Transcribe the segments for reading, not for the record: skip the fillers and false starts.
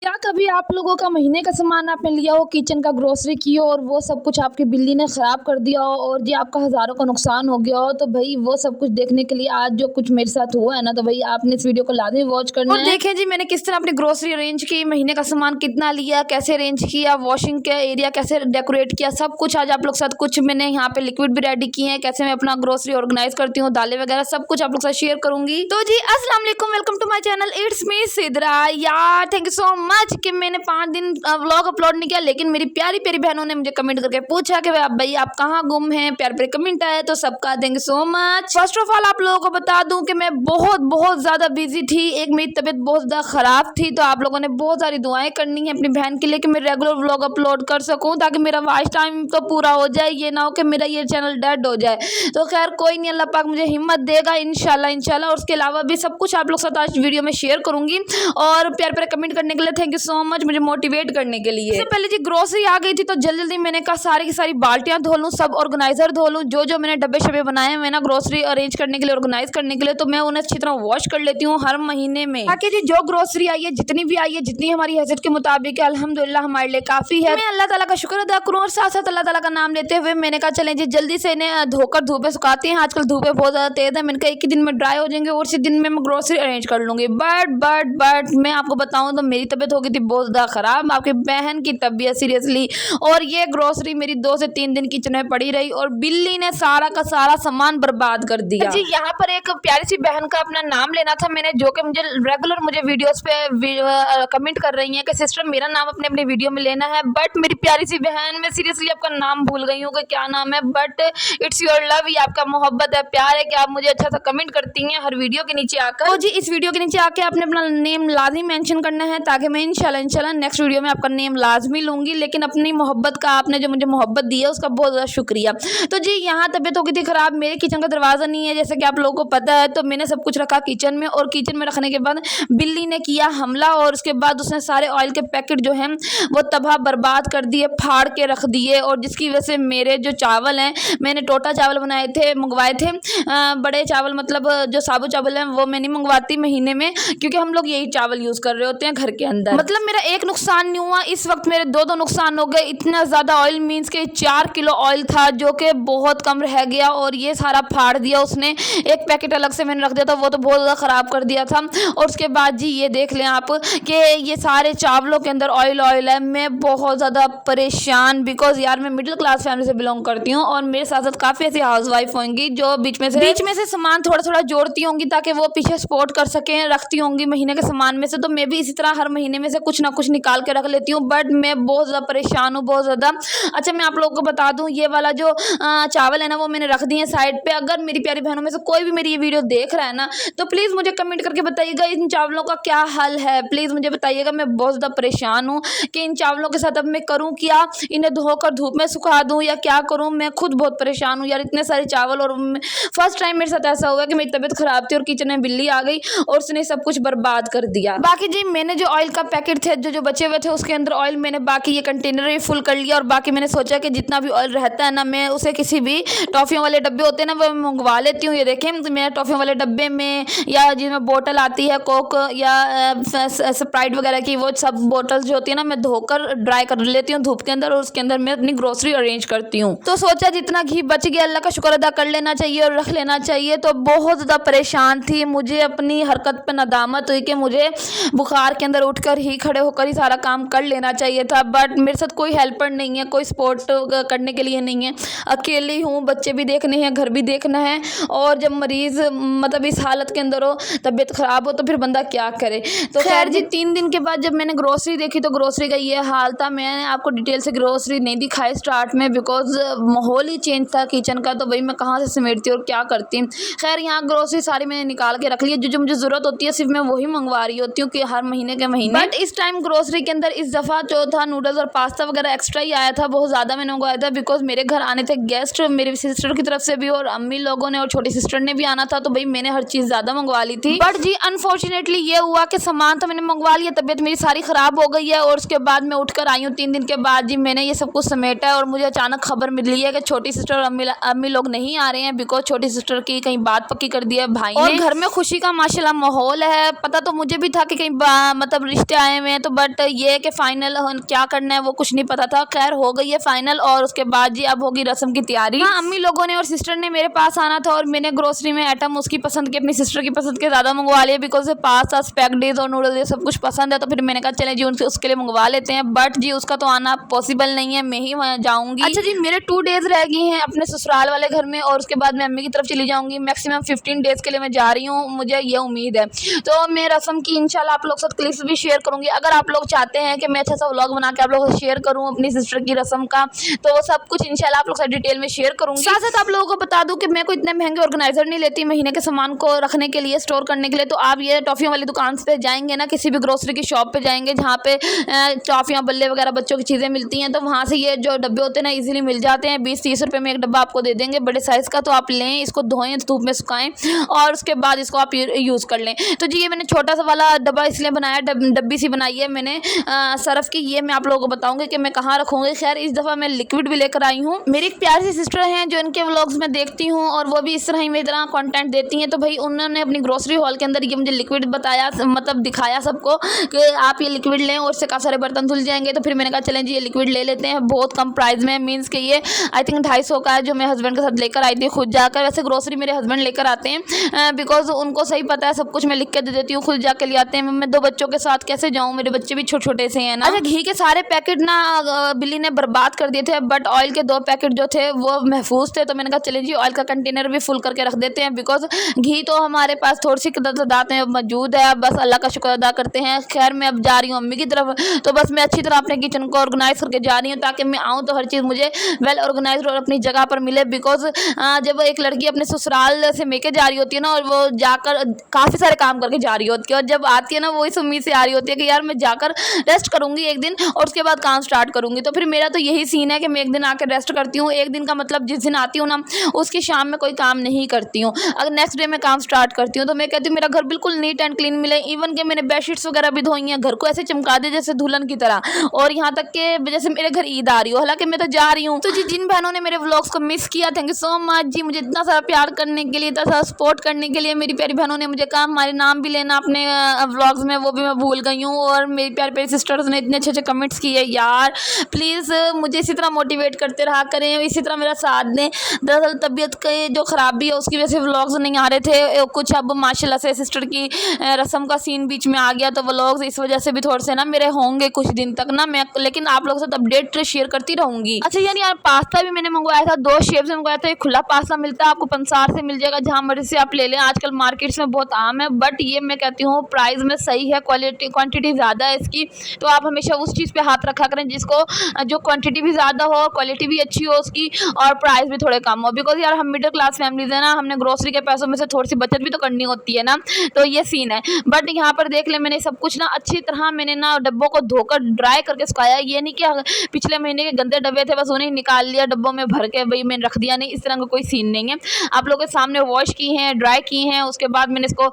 क्या कभी आप लोगों का महीने का सामान आपने लिया हो, किचन का ग्रोसरी की हो और वो सब कुछ आपकी बिल्ली ने ख़राब कर दिया हो और जी आपका हज़ारों का नुकसान हो गया हो? तो भाई वो सब कुछ देखने के लिए आज जो कुछ मेरे साथ हुआ है ना, तो भाई आपने इस वीडियो को लाज़मी वॉच करना है। और देखें जी मैंने किस तरह अपनी ग्रोसरी अरेंज की, महीने का सामान कितना लिया, कैसे अरेंज किया, वॉशिंग का एरिया कैसे डेकोरेट किया, सब कुछ आज आप लोग साथ। कुछ मैंने यहाँ पे लिक्विड भी रेडी किए हैं, कैसे मैं अपना ग्रोसरी ऑर्गेनाइज करती हूँ, दालें वगैरह सब कुछ आप लोग साथ शेयर करूंगी। तो जी अस्सलाम वालेकुम, welcome to my channel, it's me Sidra. यार थैंक यू सो मच कि मैंने 5 दिन व्लॉग अपलोड नहीं किया, लेकिन मेरी प्यारी प्यारी बहनों ने मुझे कमेंट करके पूछा कि भाई आप कहाँ गुम हैं, प्यारे प्यारे कमेंट आए, तो सबका thank you so much. First of all आप लोगों को बता दूं कि मैं बहुत ज्यादा बिजी थी, एक मेरी तबीयत बहुत ज्यादा खराब थी, तो आप लोगों ने बहुत सारी दुआएं करनी है अपनी बहन के लिए कि मैं रेगुलर व्लॉग अपलोड कर सकूं, ताकि मेरा वॉच टाइम तो पूरा हो जाए, ये ना हो कि मेरा ये चैनल डेड हो जाए। तो खैर कोई नहीं, अल्लाह पाक मुझे हिम्मत देगा इंशाल्लाह। और उसके अलावा भी सब कुछ आप लोग साथ आज वीडियो में शेयर करूंगी। और प्यारे प्यारे कमेंट करने के लिए थैंक यू सो मच, मुझे मोटिवेट करने के लिए। इससे पहले जी ग्रोसरी आ गई थी, तो जल्दी मैंने कहा सारी की सारी बाल्टियां धो लूं, सब ऑर्गेनाइजर धो लूं, जो मैंने डब्बे शब्बे बनाए हुए ना ग्रोसरी अरेंज करने के लिए, ऑर्गेनाइज करने के लिए, तो मैं उन्हें अच्छी तरह वॉश कर लेती हूँ हर महीने में, ताकि जी जो ग्रोसरी आई है, जितनी भी आई है, जितनी हमारी हैसियत के मुताबिक है, अल्हम्दुलिल्लाह हमारे लिए काफी है। मैं अल्लाह ताला का शुक्र अदा करूँ और साथ साथ अल्लाह ताला का नाम लेते हुए मैंने कहा चलें जी जल्दी से इन्हें धोकर धूप में सुखाते हैं। आजकल धूपें बहुत ज्यादा तेज है, मैंने कहा एक ही दिन में ड्राई हो जाएंगे और उसी दिन में मैं ग्रोसरी अरेंज कर लूंगी। बट मैं आपको बताऊं तो मेरी तबीयत हो गई थी बहुत ज्यादा खराब, आपकी बहन की तबीयत सीरियसली, और ये ग्रोसरी मेरी 2 से 3 दिन किचन में पड़ी रही और बिल्ली ने सारा का सारा सामान बर्बाद कर दिया जी। यहाँ पर एक प्यारी सी बहन का अपना नाम लेना था मैंने, जो कि मुझे रेगुलर मुझे वीडियोस पे कमेंट कर रही है कि सिस्टर मेरा नाम अपने अपने वीडियो में लेना है, बट मेरी प्यारी सी बहन मैं सीरियसली आपका नाम भूल गई हूँ कि क्या नाम है, बट इट्स योर लव, ये आपका मोहब्बत है, प्यार है कि आप मुझे अच्छा सा कमेंट करती हैं हर वीडियो के नीचे आकर। तो जी इस वीडियो के नीचे आके आपने अपना नेम लाजमी मेंशन करना है, ताकि मैं इंशाल्लाह नेक्स्ट वीडियो में आपका नेम लाजमी लूंगी। लेकिन अपनी मोहब्बत का आपने जो मुझे मोहब्बत दी है उसका बहुत ज़्यादा शुक्रिया। तो जी यहाँ तबीयत हो गई थी खराब, मेरे किचन का दरवाज़ा नहीं है जैसे कि आप लोगों को पता है, तो मैंने सब कुछ रखा किचन में, और किचन में रखने के बाद बिल्ली ने किया हमला, और उसके बाद उसने सारे ऑयल के पैकेट जो हैं वो तबाह बर्बाद कर दिए, फाड़ के रख दिए, और जिसकी वजह से मेरे जो चावल हैं, मैंने टोटा चावल मंगवाए थे, बड़े चावल मतलब जो साबुत चावल हैं वो मैं नहीं मंगवाती महीने में, क्योंकि हम लोग यही चावल यूज़ कर रहे होते हैं घर के अंदर। मतलब मेरा एक नुकसान नहीं हुआ, इस वक्त मेरे दो नुकसान हो गए। इतना ज़्यादा ऑयल मीन्स के 4 किलो ऑयल था जो कि बहुत कम रह गया, और ये सारा फाड़ दिया उसने। एक पैकेट अलग से मैंने रख दिया था, वो तो बहुत ज़्यादा ख़राब कर दिया था। और उसके बाद जी ये देख लें आप कि ये सारे चावलों के अंदर ऑयल है। मैं बहुत ज़्यादा परेशान, बिकॉज यार मैं मिडिल क्लास फैमिली से बिलोंग करती हूँ, और मेरे साथ साथ काफ़ी ऐसी हाउस वाइफ होंगी जो बीच में से सामान थोड़ा जोड़ती होंगी ताकि वो पीछे सपोर्ट कर सकें, रखती होंगी महीने के सामान में से। तो मैं भी इसी तरह हर महीने में से कुछ ना कुछ निकाल के रख लेती हूँ, बट मैं बहुत ज़्यादा परेशान हूँ, बहुत ज़्यादा। अच्छा मैं आप लोगों को बता दूँ, ये वाला जो चावल है ना वो मैंने रख दिए साइड पे। अगर मेरी प्यारी बहनों में से कोई भी मेरी ये वीडियो देख रहा है ना, तो प्लीज़ मुझे कमेंट करके बताइएगा इन चावलों का क्या हल है, प्लीज़ मुझे बताइएगा। मैं बहुत ज़्यादा परेशान हूँ कि इन चावलों के साथ अब मैं करूँ क्या, इन्हें धोकर धूप में सुखा दूँ या क्या करूँ। मैं खुद बहुत परेशान हूँ यार, इतने सारे चावल, और फर्स्ट टाइम मेरे साथ ऐसा हुआ कि मेरी तबीयत खराब थी और किचन में बिल्ली आ गई और उसने सब कुछ बर्बाद कर दिया। बाकी जी मैंने जो ऑयल का पैकेट थे जो बचे हुए थे उसके अंदर ऑयल मैंने बाकी ये कंटेनर ही फुल कर लिया, और बाकी मैंने सोचा कि जितना भी ऑयल रहता है ना मैं उसे किसी भी टॉफियों वाले डब्बे होते हैं ना वो मंगवा लेती हूँ। ये देखें तो मैं टॉफियों वाले डब्बे में, या जिसमें बोतल आती है कोक या स्प्राइट वगैरह की, वो सब बोतल जो होती है ना मैं धोकर ड्राई कर लेती हूँ धूप के अंदर, और उसके अंदर मैं अपनी ग्रोसरी अरेंज करती हूँ। तो सोचा जितना घी बच गया अल्लाह का शुक्र अदा कर लेना चाहिए और रख लेना चाहिए। तो बहुत ज़्यादा परेशान थी, मुझे अपनी हरकत पर नदामत हुई कि मुझे बुखार के अंदर उठकर ही खड़े होकर ही सारा काम कर लेना चाहिए था, बट मेरे साथ कोई हेल्पर नहीं है, कोई सपोर्ट करने के लिए नहीं है, अकेली हूँ, बच्चे भी देखने हैं, घर भी देखना है, और जब मरीज़ मतलब इस हालत के अंदर हो, तबीयत ख़राब हो, तो फिर बंदा क्या करे। तो खैर जी 3 दिन के बाद जब मैंने ग्रोसरी देखी तो ग्रोसरी का ये हाल था। मैंने आपको डिटेल से ग्रोसरी नहीं दिखाई स्टार्ट में, बिकॉज माहौल ही चेंज था किचन का, तो भाई मैं कहाँ से समेटती और क्या करती। खैर यहाँ ग्रोसरी सारी मैंने निकाल के रख ली है, जो मुझे ज़रूरत होती है सिर्फ मैं वही मंगवा रही होती हूँ कि हर महीने के महीने। बट इस टाइम ग्रोसरी के अंदर इस दफ़ा जो था नूडल्स और पास्ता वगैरह एक्स्ट्रा ही आया था, बहुत ज़्यादा मैंने मंगवाया था, बिकॉज मेरे घर आने थे गेस्ट, मेरी सिस्टर की तरफ से भी और अम्मी लोगों ने और छोटी सिस्टर ने भी आना था, तो भाई मैंने हर चीज़ ज़्यादा मंगवा ली थी। बट जी अनफॉर्चुनेटली ये हुआ कि सामान तो मैंने मंगवा लिया, तबीयत मेरी सारी ख़राब हो गई है, और उसके बाद मैं उठकर आई हूँ 3 दिन के बाद जी मैंने ये सब कुछ समेटा है, और मुझे अचानक खबर मिली है कि छोटी सिस्टर और अम्मी लोग नहीं आ रहे हैं, बिकॉज छोटी सिस्टर की कहीं बात पक्की कर दी है भाई ने, और घर में खुशी का माशाल्लाह माहौल है। पता तो मुझे भी था कि कहीं मतलब रिश्ते हफ्ते आए हुए हैं, तो बट ये कि फाइनल क्या करना है वो कुछ नहीं पता था। खैर हो गई है फाइनल, और उसके बाद जी अब होगी रस्म की तैयारी। हाँ, अम्मी लोगों ने और सिस्टर ने मेरे पास आना था, और मैंने ग्रोसरी में आइटम उसकी पसंद के, अपनी सिस्टर की पसंद के ज़्यादा मंगवा लिए, बिकॉज पास्ता, स्पैगेटीज और नूडल ये सब कुछ पसंद है। तो फिर मैंने कहा चले जी उसके लिए मंगवा लेते हैं, बट जी उसका तो आना पॉसिबल नहीं है, मैं ही वहाँ जाऊँगी। अच्छा जी, मेरे 2 डेज रह गए हैं अपने ससुराल वाले घर में, और उसके बाद मैं अम्मी की तरफ चली जाऊँगी। मैक्सिमम 15 डेज़ के लिए मैं जा रही हूँ, मुझे ये उम्मीद है। तो मैं रस्म की इंशाल्लाह आप लोग के साथ क्लिप्स भी शेयर करूँगी। अगर आप लोग चाहते हैं कि मैं अच्छा सा व्लॉग बना के आप लोगों को शेयर करूँ अपनी सिस्टर की रस्म का, तो वो सब कुछ इंशाल्लाह आप लोग से डिटेल में शेयर करूँगी। साथ साथ आप लोगों को बता दूँ कि मैं कोई इतने महंगे ऑर्गेनाइजर नहीं लेती महीने के सामान को रखने के लिए, स्टोर करने के लिए। तो आप ये टॉफियों वाली दुकान पे जाएंगे ना, किसी भी ग्रोसरी की शॉप पे जाएंगे जहाँ पे टॉफियाँ, बल्ले वगैरह बच्चों की चीज़ें मिलती हैं, तो वहाँ से ये जो डब्बे होते हैं ना इजीली मिल जाते हैं। 20-30 रुपये में एक डब्बा आपको दे देंगे बड़े साइज़ का। तो आप लें, इसको धोएं, धूप में सुखाएं, और उसके बाद इसको आप यूज़ कर लें। तो जी ये मैंने छोटा सा वाला डब्बा इसलिए बनाया, डब्बी सी बनाई है मैंने सर्फ की। ये मैं आप लोगों को बताऊंगी कि मैं कहाँ रखूँगी। खैर इस दफ़ा मैं लिक्विड भी लेकर आई हूँ। मेरी एक प्यारी सी सिस्टर हैं जो इनके व्लॉग्स में देखती हूँ, और वो भी इस तरह ही मेरी तरह कंटेंट देती हैं। तो भाई उन्होंने अपनी ग्रोसरी हॉल के अंदर ये मुझे लिक्विड बताया, मतलब दिखाया सबको कि आप ये लिक्विड लें और इससे काफ़ी सारे बर्तन धुल जाएंगे। तो फिर मैंने कहा चलें जी ये लिक्विड ले लेते हैं, बहुत कम प्राइस में। मीन्स कि ये आई थिंक 250 का है, जो मैं हस्बैंड के साथ लेकर आई थी खुद जाकर। वैसे ग्रोसरी मेरे हस्बैंड लेकर आते हैं, बिकॉज उनको सही पता है सब कुछ, मैं लिख के दे देती हूँ, खुद जाके ले आते हैं। मैं 2 बच्चों के साथ कैसे जाऊँ, मेरे बच्चे भी छोटे छोटे से हैं ना। अच्छा, घी के सारे पैकेट ना बिल्ली ने बर्बाद कर दिए थे, बट ऑयल के 2 पैकेट जो थे वो महफूज थे। तो मैंने कहा चलिए जी ऑयल का कंटेनर भी फुल करके रख देते हैं, बिकॉज घी तो हमारे पास थोड़ी सी तादाद में मौजूद है। बस अल्लाह का शुक्र अदा करते हैं। खैर मैं अब जा रही हूँ अम्मी की तरफ, तो बस मैं अच्छी तरह अपने किचन को ऑर्गेनाइज करके जा रही हूँ, ताकि मैं आऊँ तो हर चीज़ मुझे वेल ऑर्गेनाइज और अपनी जगह पर मिले। बिकॉज जब एक लड़की अपने ससुराल से मेके जा रही होती है ना, और वो जाकर काफ़ी सारे काम करके जा रही होती है, और जब आती है ना वो इस उम्मीद से आ रही होती है कि यार मैं जाकर रेस्ट करूँगी एक दिन और उसके बाद काम स्टार्ट करूँगी। तो फिर मेरा तो यही सीन है कि मैं एक दिन आकर रेस्ट करती हूँ। एक दिन का मतलब जिस दिन आती हूँ ना उसकी शाम में कोई काम नहीं करती हूँ, अगर नेक्स्ट डे में काम स्टार्ट करती हूँ। तो मैं कहती हूँ मेरा घर बिल्कुल नीट एंड क्लीन मिले। इवन कि मैंने बेडशीट्स वगैरह भी धोई हैं, घर को ऐसे चमका दे जैसे दुल्हन की तरह, और यहाँ तक कि जैसे मेरे घर ईद आ रही हो, हालांकि मैं तो जा रही हूँ। तो जी जिन बहनों ने मेरे व्लॉग्स को मिस किया, थैंक यू सो मच जी, मुझे इतना सारा प्यार करने के लिए, इतना सारा सपोर्ट करने के लिए। मेरी प्यारी बहनों ने मुझे कहा हमारे नाम भी लेना अपने व्लॉग्स में, वो भी मैं भूल गई हूँ। और मेरी प्यारी प्यारी सिस्टर्स ने इतने अच्छे अच्छे कमेंट्स किए। यार प्लीज़ मुझे इसी तरह मोटिवेट करते रहा करें, इसी तरह मेरा साथ दें। दरअसल तबीयत के जो ख़राबी है उसकी वजह से व्लॉग्स नहीं आ रहे थे कुछ। अब माशाल्लाह से सिस्टर की रस्म का सीन बीच में आ गया, तो व्लॉग्स इस वजह से भी थोड़े से ना मेरे होंगे कुछ दिन तक ना मैं, लेकिन आप लोगों के साथ अपडेट शेयर करती रहूँगी। अच्छा यार पास्ता भी मैंने मंगवाया था, 2 शेप से मंगवाया था। एक खुला पास्ता मिलता है आपको पंसार से मिल जाएगा, जहाँ मर्जी से आप ले लें, आजकल मार्केट्स में बहुत आम है। बट ये मैं कहती हूँ प्राइस में सही है, क्वांटिटी ज़्यादा है इसकी। तो आप हमेशा उस चीज़ पे हाथ रखा करें जिसको जो क्वांटिटी भी ज़्यादा हो, क्वालिटी भी अच्छी हो उसकी, और प्राइस भी थोड़े कम हो। बिकॉज यार हम मिडिल क्लास फैमिलीज है ना, हमने ग्रोसरी के पैसों में से थोड़ी सी बचत भी तो करनी होती है ना, तो ये सीन है। बट यहाँ पर देख ले मैंने सब कुछ ना अच्छी तरह मैंने ना डब्बों को धोकर ड्राई करके सुखाया। ये नहीं कि पिछले महीने के गंदे डब्बे थे बस उन्हें निकाल लिया डब्बों में भर के भाई मैंने रख दिया, नहीं, इस तरह का कोई सीन नहीं है। आप लोगों के सामने वॉश की हैं, ड्राई की हैं, उसके बाद मैंने इसको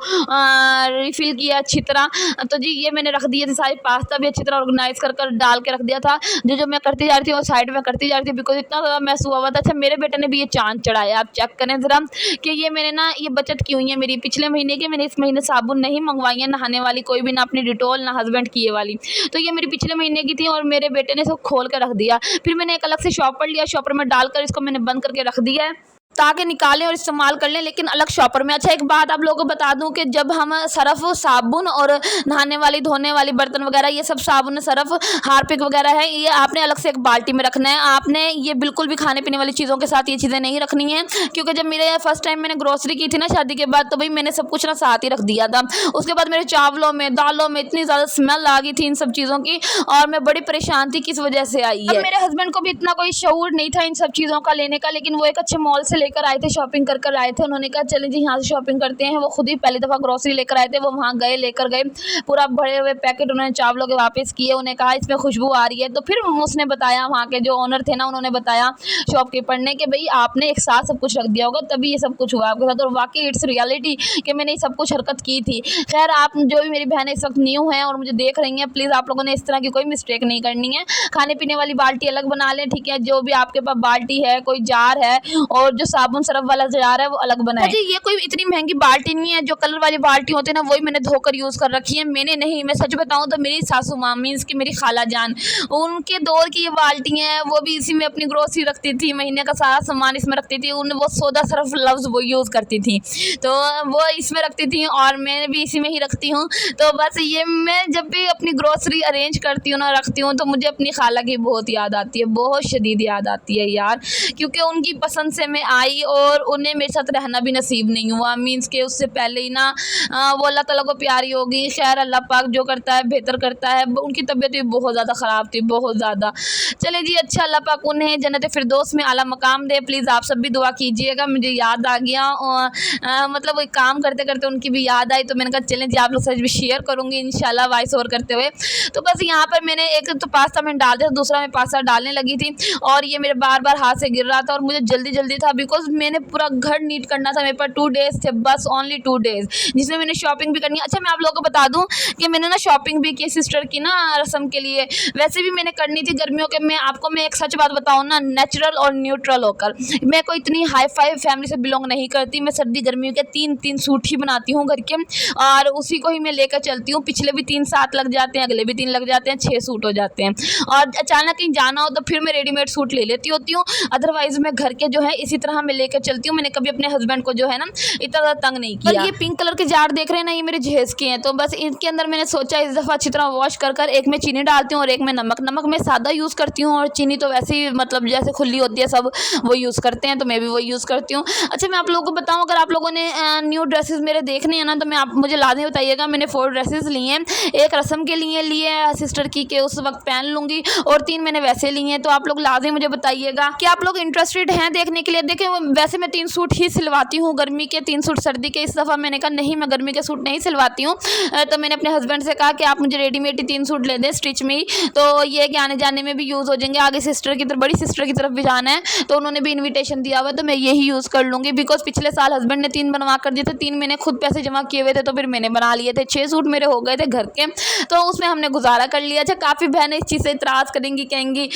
रिफिल किया अच्छी तरह। तो जी ये मैंने रख दिए थे सारी, पास्ता भी अच्छी तरह ऑर्गेनाइज कर डाल के रख दिया था। जो मैं करती जा रही थी वो साइड में करती जा रही थी, बिकॉज इतना ज़्यादा मैस हुआ हुआ था। अच्छा मेरे बेटे ने भी ये चांद चढ़ाया, आप चेक करें ज़रा कि ये मैंने ना ये बचत की हुई है मेरी पिछले महीने की। मैंने इस महीने साबुन नहीं मंगवाई है नहाने वाली कोई भी, ना अपनी डिटोल ना हस्बैंड की ये वाली, तो ये मेरी पिछले महीने की थी और मेरे बेटे ने इसको खोल के रख दिया। फिर मैंने एक अलग से शॉपर लिया, शॉपर में डालकर इसको मैंने बंद करके रख दिया है ताकि निकालें और इस्तेमाल कर लें, लेकिन अलग शॉपर में। अच्छा एक बात आप लोगों को बता दूं कि जब हम सर्फ, साबुन और नहाने वाली, धोने वाली बर्तन वगैरह, ये सब साबुन, सर्फ, हार्पिक वगैरह है, ये आपने अलग से एक बाल्टी में रखना है। आपने ये बिल्कुल भी खाने पीने वाली चीज़ों के साथ ये चीज़ें नहीं रखनी है, क्योंकि जब मेरे फर्स्ट टाइम मैंने ग्रोसरी की थी ना शादी के बाद, तो भाई मैंने सब कुछ ना साथ ही रख दिया था। उसके बाद मेरे चावलों में, दालों में इतनी ज़्यादा स्मेल आ गई थी इन सब चीज़ों की, और मैं बड़ी परेशान थी किस वजह से आई है। मेरे हस्बैंड को भी इतना कोई शऊर नहीं था इन सब चीज़ों का लेने का, लेकिन वो एक अच्छे मॉल से लेकर आए थे, शॉपिंग कर आए थे। उन्होंने कहा चलें जी यहाँ से शॉपिंग करते हैं। वो खुद ही पहली दफ़ा ग्रोसरी लेकर आए थे, वो वहाँ गए, लेकर गए पूरा भरे हुए पैकेट उन्होंने चावलों के वापस किए। उन्हें कहा इसमें खुशबू आ रही है, तो फिर उसने बताया, वहाँ के जो ओनर थे ना उन्होंने बताया शॉपकीपर ने कि भाई आपने एक साथ सब कुछ रख दिया होगा तभी ये सब कुछ हुआ आपके साथ। और वाकई इट्स रियलिटी कि मैंने ये सब कुछ हरकत की थी। खैर आप जो भी मेरी बहनें इस वक्त न्यू हैं और मुझे देख रही हैं, प्लीज़ आप लोगों ने इस तरह की कोई मिस्टेक नहीं करनी है। खाने पीने वाली बाल्टी अलग बना लें, ठीक है, जो भी आपके पास बाल्टी है, कोई जार है, और जो साबुन सरफ वाला जार है वो अलग बनाए। जी ये कोई इतनी महंगी बाल्टी नहीं है, जो कलर वाली बाल्टी होती है ना वही मैंने धोकर यूज़ कर रखी है। मैंने नहीं, मैं सच बताऊँ तो मेरी सासू माँ मीन्स की मेरी खाला जान, उनके दौर की ये बाल्टी हैं, वो भी इसी में अपनी ग्रोसरी रखती थी, महीने का सारा सामान इसमें रखती थी। उन वो सोडा सरफ लफ्ज़ वो यूज़ करती थी, तो वो इसमें रखती थी और मैं भी इसी में ही रखती हूँ। तो बस ये मैं जब भी अपनी ग्रोसरी अरेंज करती हूँ ना, रखती हूँ, तो मुझे अपनी खाला की बहुत याद आती है, बहुत शदीद याद आती है यार, क्योंकि उनकी पसंद से मैं आई और उन्हें मेरे साथ रहना भी नसीब नहीं हुआ। मीन्स के उससे पहले ही ना वो अल्लाह ताला को प्यारी हो गई। खैर अल्लाह पाक जो करता है बेहतर करता है। उनकी तबीयत भी बहुत ज़्यादा ख़राब थी, बहुत ज़्यादा। चले जी अच्छा, अल्लाह पाक उन्हें जन्नत फिरदौस में आला मकाम दे। प्लीज़ आप सब भी दुआ कीजिएगा। मुझे याद आ गया और मतलब वो काम करते करते उनकी भी याद आई, तो मैंने कहा चलें जी आप लोग सच भी शेयर करूँगी इंशाल्लाह वॉइस ओवर करते हुए। तो बस यहाँ पर मैंने एक तो पास्ता मैंने डाल दिया, दूसरा मैं पास्ता डालने लगी थी और ये मेरे बार बार हाथ से गिर रहा था और मुझे जल्दी जल्दी था, बिकॉज मैंने पूरा घर नीट करना था। मेरे पास 2 डेज़ थे, बस ओनली 2 डेज़, जिसमें मैंने शॉपिंग भी करनी है। अच्छा मैं आप लोगों को बता दूं कि मैंने ना शॉपिंग भी की सिस्टर की ना रस्म के लिए, वैसे भी मैंने करनी थी गर्मियों के। मैं एक सच बात बताऊं ना, नेचुरल और न्यूट्रल होकर, मैं कोई इतनी हाई फाई फैमिली से बिलोंग नहीं करती। मैं सर्दी गर्मियों के 3 सूट ही बनाती हूँ घर के और उसी को ही मैं लेकर चलती हूँ। पिछले भी 3 साथ लग जाते हैं, अगले भी 3 लग जाते हैं, 6 सूट हो जाते हैं। और अचानक कहीं जाना हो तो फिर मैं रेडीमेड सूट ले लेती होती हूँ, अदरवाइज मैं घर के जो है इसी तरह मैं लेकर चलती हूँ। मैंने कभी अपने हस्बैंड को जो है ना इतना ज़्यादा तंग नहीं किया। ये पिंक कलर के जार देख रहे हैं ना, ये मेरे जहेज के हैं। तो बस इनके अंदर मैंने सोचा इस दफ़ा अच्छी तरह वॉश कर एक में चीनी डालती हूँ और एक में नमक मैं सादा यूज़ करती हूँ और चीनी तो वैसे ही मतलब जैसे खुली होती है सब वो यूज़ करते हैं, तो मैं भी वो यूज़ करती हूँ। अच्छा मैं आप लोगों को बताऊँ, अगर आप लोगों ने न्यू ड्रेसेस मेरे देखने हैं ना, तो मैं मुझे लाजमी बताइएगा। मैंने 4 ड्रेसेस लिए हैं, एक रस्म के लिए सिस्टर की के उस वक्त पहन लूँगी और 3 मैंने वैसे लिए हैं। तो आप लोग लाजमी मुझे बताइएगा कि आप लोग इंटरेस्टेड हैं देखने के लिए। देखें वैसे मैं 3 सूट ही सिलवाती हूँ, गर्मी के 3 सूट सर्दी के। इस दफ़ा मैंने कहा नहीं मैं गर्मी के सूट नहीं सिलवाती हूँ, तो मैंने अपने हस्बैंड से कहा कि आप मुझे रेडीमेड ही 3 सूट ले दें स्टिच में ही, तो ये कि आने जाने में भी यूज़ हो जाएंगे। आगे सिस्टर की तरफ, बड़ी सिस्टर की तरफ भी जाना है, तो उन्होंने भी इन्विटेशन दिया हुआ, तो मैं यही यूज़ कर लूँगी। बिकॉज पिछले साल हस्बैंड ने 3 बनवा कर दिए थे, 3 मैंने खुद पैसे जमा किए हुए थे, तो फिर मैंने बना लिए थे। 6 सूट मेरे हो गए थे घर के, तो उसमें हमने गुजारा कर लिया। अच्छा काफ़ी बहनें इस चीज़ से इतराज़ करेंगी, कहेंगी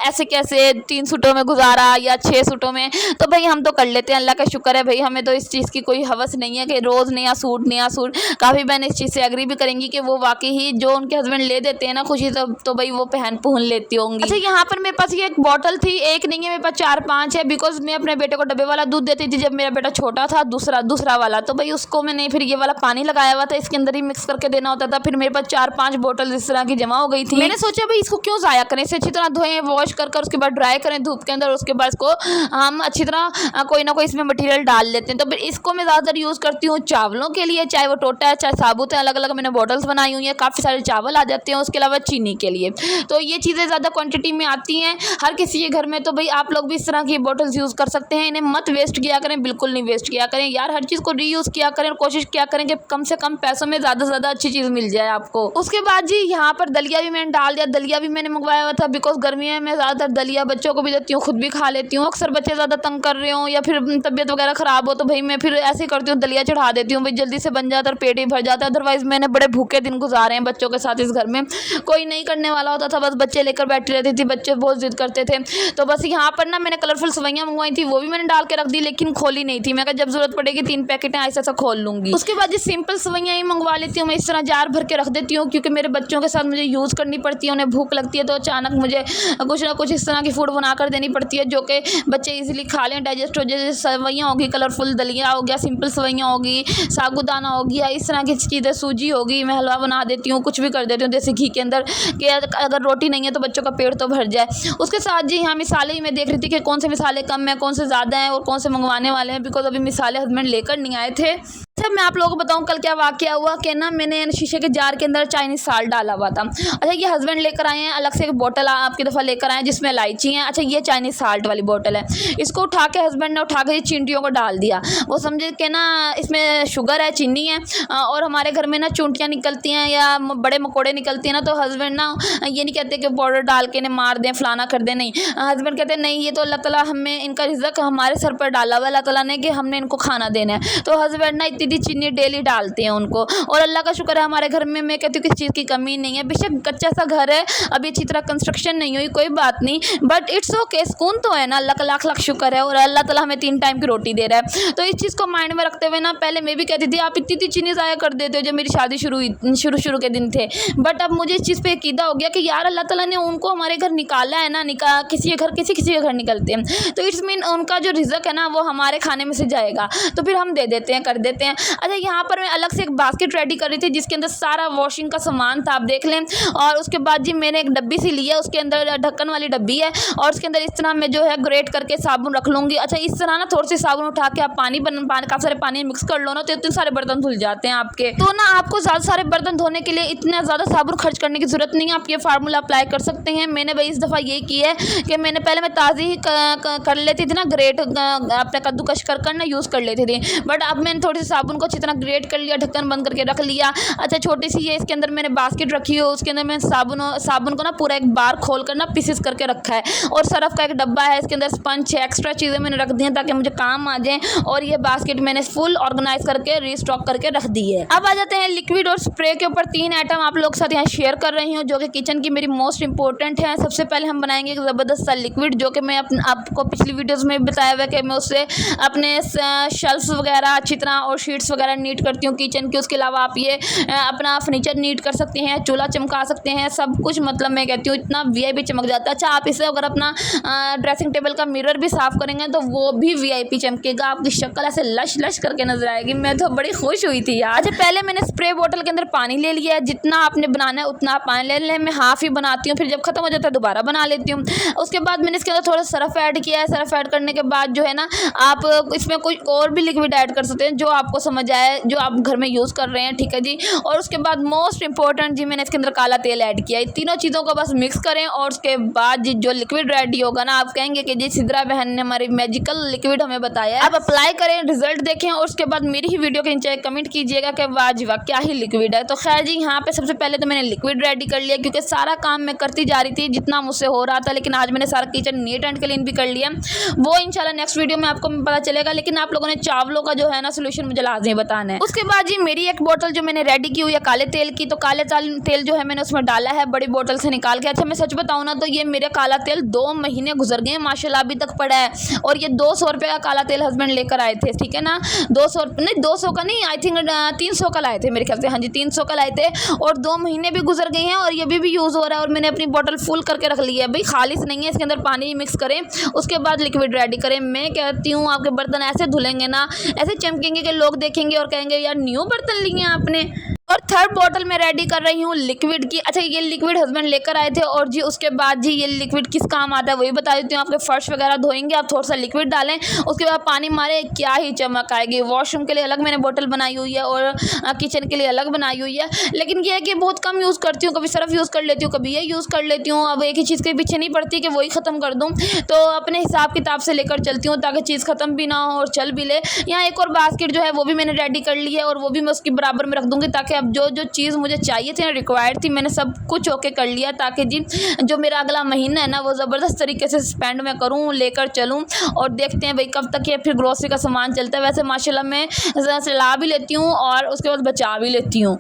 ऐसे कैसे 3 सूटों में गुजारा या 6 सूटों में, तो भाई हम तो कर लेते हैं, अल्लाह का शुक्र है भाई, हमें तो इस चीज़ की कोई हवस नहीं है कि रोज़ नया सूट। काफ़ी बहनें इस चीज़ से एग्री भी करेंगी कि वो वाकई ही जो उनके हस्बैंड ले देते हैं ना खुशी तो भाई वो पहन लेती होंगी। अच्छा यहाँ पर मेरे पास ये एक बॉटल थी, एक नहीं है मेरे पास 4-5 है, बिकॉज मैं अपने बेटे को डब्बे वाला दूध देती थी जब मेरा बेटा छोटा था, दूसरा वाला, तो भाई उसको मैंने फिर ये वाला पानी लगाया हुआ था, इसके अंदर ही मिक्स करके देना होता था। फिर मेरे पास 4-5 बॉटल इस तरह की जमा हो गई थी। मैंने सोचा भाई इसको क्यों ज़ाया करें, इसे अच्छी तरह धोएं, वॉश कर उसके बाद ड्राई करें धूप के अंदर, उसके बाद इसको हम अच्छी तरह कोई ना कोई इसमें मटेरियल डाल लेते हैं। तो फिर इसको मैं ज़्यादातर यूज़ करती हूँ चावलों के लिए, चाहे वो टोटा है चाहे साबुत है, अलग अलग मैंने बॉटल्स बनाई हुई हैं, काफ़ी सारे चावल आ जाते हैं। उसके अलावा चीनी के लिए, तो ये चीज़ें ज़्यादा क्वांटिटी में आती हैं हर किसी के घर में। तो भाई आप लोग भी इस तरह की बॉटल्स यूज़ कर सकते हैं, इन्हें मत वेस्ट किया करें, बिल्कुल नहीं वेस्ट किया करें यार, हर चीज़ को रीयूज़ किया करें और कोशिश किया करें कि कम से कम पैसों में ज़्यादा से ज़्यादा अच्छी चीज़ मिल जाए आपको। उसके बाद जी यहाँ पर दलिया भी मैंने डाल दिया, दलिया भी मैंने मंगवाया हुआ था, बिकॉज गर्मियों में ज़्यादातर दलिया बच्चों को भी देती हूँ, खुद भी खा लेती हूँ। अक्सर बच्चे ज़्यादा तंग कर रहे हो या फिर तबीयत वगैरह ख़राब हो, तो भाई मैं फिर ऐसे ही करती हूँ, दलिया चढ़ा देती हूँ, भाई जल्दी से बन जाता है और पेट ही भर जाता है। अदरवाइज़ मैंने बड़े भूखे दिन गुजारे हैं बच्चों के साथ, इस घर में कोई नहीं करने वाला होता था, बस बच्चे लेकर बैठी रहती थी, बच्चे बहुत जिद करते थे। तो बस यहाँ पर ना मैंने कलरफुल सवैयाँ मंगवाई थी, वो भी मैंने डाल के रख दी, लेकिन खोली नहीं थी। मैं कहा जब जरूरत पड़ेगी 3 पैकेट ऐसा ऐसा खोल लूँगी। उसके बाद ये सिंपल सवैयाँ ही मंगवा लेती हूँ मैं, इस तरह जार भर के रख देती हूँ, क्योंकि मेरे बच्चों के साथ मुझे यूज़ करनी पड़ती है, उन्हें भूख लगती है तो अचानक मुझे कुछ ना कुछ इस तरह की फूड बना कर देनी पड़ती है जो कि बच्चे ईजिली खा लें, डाइजेस्ट हो जाए। सवैयाँ होगी, कलरफुल दलिया हो गया, सिंपल सवैयाँ होगी, साबूदाना हो गया, इस तरह की चीज़ें, सूजी होगी, मैं हलवा बना देती हूँ, कुछ भी कर देती हूँ देसी घी के अंदर, कि अगर रोटी नहीं है तो बच्चों का पेट तो भर जाए। उसके साथ जी यहाँ मिसाले ही मैं देख रही थी कि कौन से मिसाले कम है, कौन से ज़्यादा हैं और कौन से मंगवाने वाले हैं, बिकॉज अभी मिसाले हस्बैंड लेकर नहीं आए थे। अच्छा मैं आप लोगों को बताऊं कल क्या वाकया हुआ कि ना मैंने शीशे के जार के अंदर चाइनीज साल्ट डाला हुआ था। अच्छा ये हस्बैंड लेकर आए हैं, अलग से एक बोतल आपकी दफ़ा लेकर आए हैं जिसमें इलायची है। अच्छा ये चाइनीज साल्ट वाली बोतल है, इसको उठा के हस्बैंड ने उठा के चींटियों को डाल दिया। वो समझे कि ना इसमें शुगर है, चीनी है, और हमारे घर में ना चूंटियाँ निकलती हैं या बड़े मकोड़े निकलती हैं ना, तो हस्बैंड ना ये नहीं कहते कि पाउडर डाल के इन्हें मार दें, फलाना कर दें, नहीं, हस्बैंड कहते हैं नहीं ये तो अल्लाह ताला हमें इनका रिज़्क हमारे सर पर डाला हुआ अल्लाह ताला ने कि हमने इनको खाना देना है। तो हस्बैंड ना इतनी इतनी चीनी डेली डालते हैं उनको। और अल्लाह का शुक्र है हमारे घर में, मैं कहती हूँ किसी चीज़ की कमी नहीं है। बेशक कच्चा सा घर है, अभी अच्छी तरह कंस्ट्रक्शन नहीं हुई, कोई बात नहीं, बट इट्स ओके, सुकून तो है ना। अल्लाह का लाख लाख शुक्र है, और अल्लाह ताला हमें 3 टाइम की रोटी दे रहा है। तो इस चीज़ को माइंड में रखते हुए ना, पहले मैं भी कहती थी आप इतनी चीनी ज़ाया कर देते हो जब मेरी शादी शुरू के दिन थे, बट अब मुझे इस चीज़ पे अकीदा हो गया कि यार अल्लाह ताला ने उनको हमारे घर निकाला है ना, किसी के घर निकलते हैं, तो इट्स मीन उनका जो रिज़्क है ना वो हमारे खाने में से जाएगा, तो फिर हम दे देते हैं, कर देते हैं। अच्छा, यहाँ पर मैं अलग से एक बास्केट रेडी कर रही थी जिसके अंदर सारा वॉशिंग का सामान था, आप देख लें। और उसके बाद जी मैंने एक डब्बी सी ली है, उसके अंदर ढक्कन वाली डब्बी है, और उसके अंदर इस तरह मैं जो है ग्रेट करके साबुन रख लूँगी। अच्छा, इस तरह ना थोड़ी सी साबुन उठा के आप काफ़ी सारे पानी मिक्स कर लो ना, तो इतने सारे बर्तन धुल जाते हैं आपके। तो ना आपको ज़्यादा सारे बर्तन धोने के लिए इतना ज़्यादा साबुन खर्च करने की ज़रूरत नहीं है, आप ये फार्मूला अप्लाई कर सकते हैं। मैंने भाई इस दफ़ा यही की है कि मैंने पहले मैं ताज़ी ही कर लेती थी ना, ग्रेट अपने कद्दूकश कर ना यूज़ कर लेती थी, बट अब मैंने थोड़ी सी साबुन को अच्छी तरह ग्रेट कर लिया, ढक्कन बंद करके रख लिया। अच्छा, छोटी सी ये इसके अंदर मैंने बास्केट रखी हो, उसके अंदर मैंने साबुन को ना पूरा एक बार खोल कर ना पीसेस करके रखा है, और सर्फ का एक डब्बा है, इसके अंदर स्पंज है, एक्स्ट्रा चीज़ें मैंने रख दी हैं ताकि मुझे काम आ जाए। और ये बास्केट मैंने फुल ऑर्गेनाइज करके रीस्टॉक करके रख दी है। अब आ जाते हैं लिक्विड और स्प्रे के ऊपर। 3 आइटम आप लोग के साथ यहाँ शेयर कर रही हूँ जो कि किचन की मेरी मोस्ट इंपॉर्टेंट है। सबसे पहले हम बनाएंगे एक ज़बरदस्त सा लिक्विड, जो कि मैं आपको पिछली वीडियोज़ में बताया हुआ है कि मैं उससे अपने शेल्फ्स वगैरह अच्छी तरह और शीट्स वगैरह नीट करती हूँ किचन की। उसके अलावा आप ये अपना फर्नीचर नीट कर सकते हैं, चूल्हा चमका सकते हैं, सब कुछ, मतलब मैं कहती हूँ इतना वीआईपी चमक जाता है। अच्छा, आप इसे अगर अपना ड्रेसिंग टेबल का मिरर भी साफ़ करेंगे तो वो भी वीआईपी चमकेगा, आपकी शक्ल ऐसे लश लश करके नजर आएगी। मैं तो बड़ी खुश हुई थी यार। अच्छा, पहले मैंने स्प्रे बोतल के अंदर पानी ले लिया है, जितना आपने बनाना है उतना आप पानी ले लें। मैं हाफ़ ही बनाती हूँ, फिर जब खत्म हो जाता है दोबारा बना लेती हूँ। उसके बाद मैंने इसके अंदर थोड़ा सर्फ ऐड किया है। सर्फ ऐड करने के बाद जो है ना, आप इसमें कोई और भी लिक्विड ऐड कर सकते हैं जो आपको समझ आए, जो आप घर में यूज़ कर रहे हैं, ठीक है जी। और उसके बाद मोस्ट इंपॉर्टेंट जी, मैंने इसके अंदर काला तेल ऐड किया है। तीनों चीज़ों को बस मिक्स करें, और उसके बाद जी जो लिक्विड रेडी होगा ना, आप कहेंगे कि जी सिद्रा बहन ने हमारी मैजिकल लिक्विड हमें बताया है। आप अप्लाई करें, रिजल्ट देखें, और उसके बाद मेरी ही वीडियो के नीचे कमेंट कीजिएगा कि वाह जी वाह क्या ही लिक्विड है। तो खैर जी, यहाँ पे सबसे पहले तो मैंने लिक्विड रेडी कर लिया, क्योंकि सारा काम मैं करती जा रही थी जितना मुझसे हो रहा था, लेकिन आज मैंने सारा किचन नीट एंड क्लीन भी कर लिया। वो इंशाल्लाह नेक्स्ट वीडियो में आपको पता चलेगा, लेकिन आप लोगों ने चावलों का जो है ना सोल्यूशन मुझे लाजमी बताना है। उसके बाद जी मेरी एक बोतल जो मैंने रेडी की हुई है काले तेल की, तो काले तेल जो है मैंने उसमें डाला है बड़ी बोतल से निकाल के। अच्छा, मैं सच बताऊँ ना, तो ये मेरे काला तेल 2 महीने गुजर गए माशाल्लाह, अभी तक पड़ा है। और ये 200 रुपये का काला तेल हस्बैंड लेकर आए थे, ठीक है ना। 200 का नहीं, आई थिंक 300 का लाए थे मेरे ख्याल से, हाँ जी 300 का लाए थे, और 2 महीने भी गुजर गए हैं, और ये भी यूज़ हो रहा है। और मैंने अपनी बोतल फुल करके रख ली है भाई, खाली से नहीं है, इसके अंदर पानी मिक्स करें, उसके बाद लिक्विड रेडी करें। मैं कहती हूँ आपके बर्तन ऐसे धुलेंगे ना, ऐसे चमकेंगे कि लोग देखेंगे और कहेंगे यार न्यू बर्तन लिए हैं आपने। और 3rd बोतल में रेडी कर रही हूँ लिक्विड की। अच्छा, ये लिक्विड हस्बैंड लेकर आए थे, और जी उसके बाद जी ये लिक्विड किस काम आता है वही बता देती हूँ। आपके फर्श वगैरह धोएंगे, आप थोड़ा सा लिक्विड डालें, उसके बाद पानी मारे, क्या ही चमक आएगी। वॉशरूम के लिए अलग मैंने बोतल बनाई हुई है, और किचन के लिए अलग बनाई हुई है, लेकिन ये है कि बहुत कम यूज़ करती हूँ, कभी सर्फ यूज़ कर लेती हूँ, कभी ये यूज़ कर लेती हूँ। अब एक ही चीज़ के पीछे नहीं पड़ती कि वही ख़त्म कर दूँ, तो अपने हिसाब किताब से लेकर चलती हूँ ताकि चीज़ ख़त्म भी ना हो और चल भी ले। यहाँ एक और बास्केट जो है वो भी मैंने रेडी कर ली है, और वो भी मैं उसकी बराबर में रख दूँगी, ताकि अब जो जो चीज़ मुझे चाहिए थी, रिक्वायर्ड थी, मैंने सब कुछ ओके कर लिया, ताकि जी जो मेरा अगला महीना है ना वो ज़बरदस्त तरीके से स्पेंड मैं करूँ, लेकर चलूँ। और देखते हैं भाई कब तक ये फिर ग्रोसरी का सामान चलता है। वैसे माशाल्लाह मैं ला भी लेती हूँ और उसके बाद बचा भी लेती हूँ।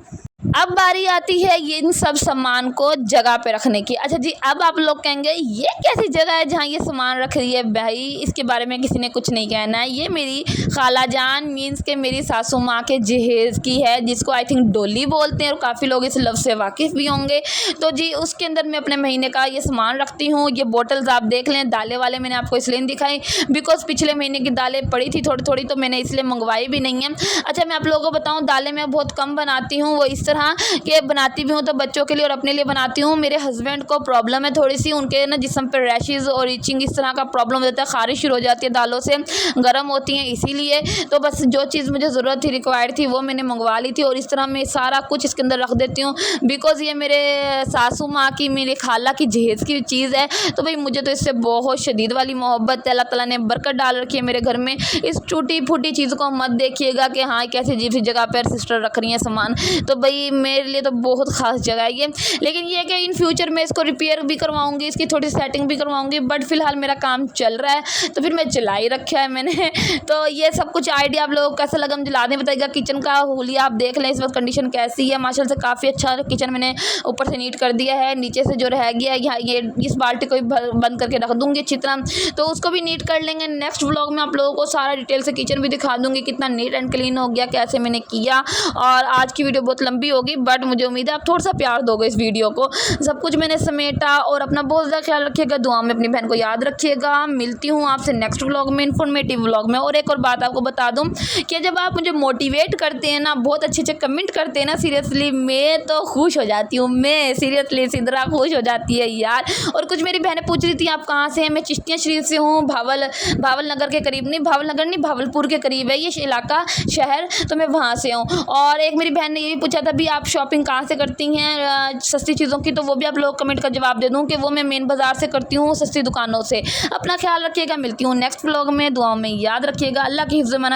अब बारी आती है ये इन सब सामान को जगह पे रखने की। अच्छा जी, अब आप लोग कहेंगे ये कैसी जगह है जहाँ ये सामान रख रही है भाई, इसके बारे में किसी ने कुछ नहीं कहना है। ये मेरी खाला जान मीन्स के मेरी सासू माँ के जहेज़ की है, जिसको आई थिंक डोली बोलते हैं, और काफ़ी लोग इस लफ्ज़ से वाकिफ़ भी होंगे। तो जी उसके अंदर मैं अपने महीने का ये सामान रखती हूँ। ये बोटल्स आप देख लें, दालें वाले मैंने आपको इसलिए नहीं दिखाई बिकॉज पिछले महीने की दालें पड़ी थी थोड़ी थोड़ी, तो मैंने इसलिए मंगवाई भी नहीं है। अच्छा, मैं आप लोगों को बताऊँ, दालें मैं बहुत कम बनाती हूँ, वो इस तरह कि बनाती भी हूँ तो बच्चों के लिए और अपने लिए बनाती हूँ। मेरे हस्बैंड को प्रॉब्लम है थोड़ी सी, उनके ना जिस्म पर रैशेज़ और इचिंग इस तरह का प्रॉब्लम हो जाता है, खारिश शुरू हो जाती है, दालों से गर्म होती हैं, इसीलिए तो बस जो चीज़ मुझे ज़रूरत थी, रिक्वायर्ड थी, वो मैंने मंगवा ली थी। और इस तरह मैं सारा कुछ इसके अंदर रख देती हूँ बिकॉज़ ये मेरे सासू माँ की, मेरी खाला की जहेज़ की चीज़ है। तो भाई मुझे तो इससे बहुत शदीद वाली मोहब्बत है। अल्लाह ताला ने बरकत डाल रखी है मेरे घर में। इस टूटी फूटी चीज़ को मत देखिएगा कि हाँ कैसी अजीब सी जगह पर सिस्टर रख रही हैं सामान। तो भाई भाई मेरे लिए तो बहुत ख़ास जगह है ये। लेकिन ये है कि इन फ्यूचर मैं इसको रिपेयर भी करवाऊँगी, इसकी थोड़ी सेटिंग भी करवाऊँगी, बट फ़िलहाल मेरा काम चल रहा है तो फिर मैं चला ही रखा है मैंने। तो ये सब कुछ आइडिया आप लोगों को कैसा लगा मुझे लाने बताइएगा। किचन का हुलिया आप देख लें इस वक्त कंडीशन कैसी है, माशाल्लाह से काफ़ी अच्छा किचन मैंने ऊपर से नीट कर दिया है। नीचे से जो रह गया है ये इस बाल्टी को भी बंद करके रख दूँगी अच्छी तरह, तो उसको भी नीट कर लेंगे। नेक्स्ट व्लॉग में आप लोगों को सारा डिटेल से किचन भी दिखा दूँगी कितना नीट एंड क्लीन हो गया, कैसे मैंने किया। और आज की वीडियो बहुत लंबी होगी बट मुझे उम्मीद है आप थोड़ा सा प्यार दोगे इस वीडियो को। सब कुछ मैंने समेटा और अपना बहुत ज़्यादा ख्याल रखिएगा, दुआ में अपनी बहन को याद रखिएगा। मिलती हूँ आपसे नेक्स्ट व्लॉग में, इन्फॉर्मेटिव व्लॉग में। और एक और बात आपको बता दूँ कि जब आप मुझे मोटिवेट करते हैं ना, बहुत अच्छे अच्छे कमेंट करते हैं ना, सीरियसली मैं तो खुश हो जाती हूँ, मैं सीरियसली सिद्रा खुश हो जाती है यार। और कुछ मेरी बहनें पूछ रही थी आप कहाँ से हैं, मैं चिश्तिया शरीफ से हूँ, भावल नगर के करीब, नहीं भावल नगर नहीं भावलपुर के करीब है ये इलाका शहर, तो मैं वहाँ से हूँ। और एक मेरी बहन ने ये भी पूछा था भी आप शॉपिंग कहाँ से करती हैं सस्ती चीज़ों की, तो वो भी आप लोग कमेंट का जवाब दे दूँ कि वो मैं मेन बाज़ार से करती हूँ, सस्ती दुकानों से। अपना ख्याल रखिएगा, मिलती हूँ नेक्स्ट व्लॉग में, दुआओं में याद रखिएगा। अल्लाह की हिफ्ज़-ए-अमान।